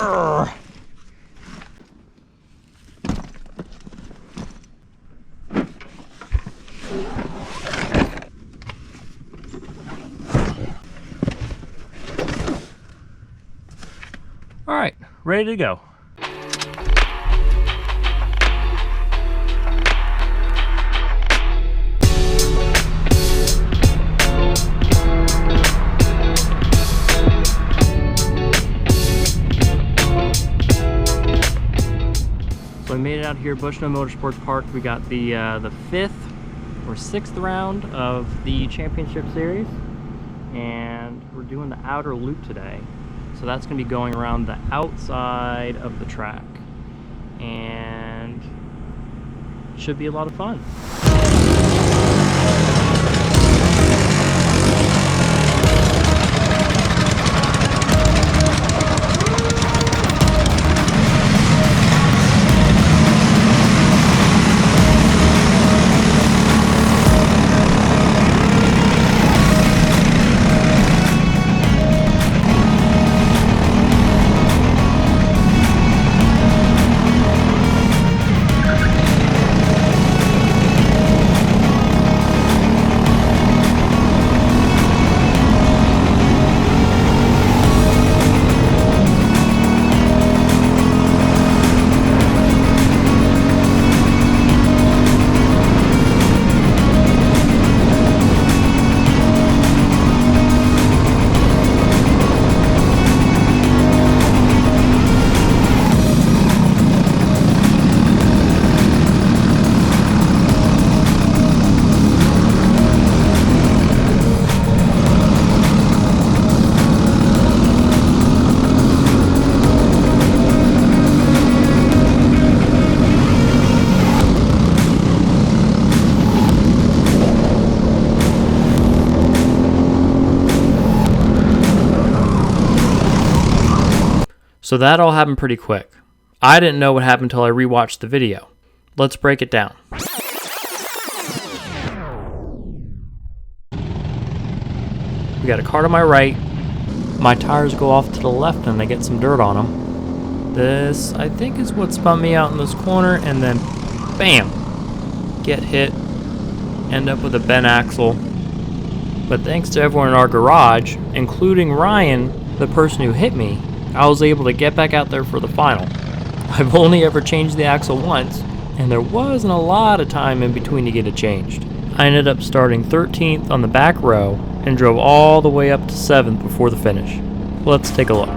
All right, ready to go. So we made it out here, Bushnell Motorsports Park. We got the 5th or 6th round of the championship series, and we're doing the outer loop today. So that's going to be going around the outside of the track, and should be a lot of fun. So that all happened pretty quick. I didn't know what happened until I rewatched the video. Let's break it down. We got a Kart on my right. My tires go off to the left and they get some dirt on them. This, I think, is what spun me out in this corner, and then bam! Get hit. End up with a bent axle. But thanks to everyone in our garage, including Ryan, the person who hit me, I was able to get back out there for the final. I've only ever changed the axle once, and there wasn't a lot of time in between to get it changed. I ended up starting 13th on the back row and drove all the way up to 7th before the finish. Let's take a look.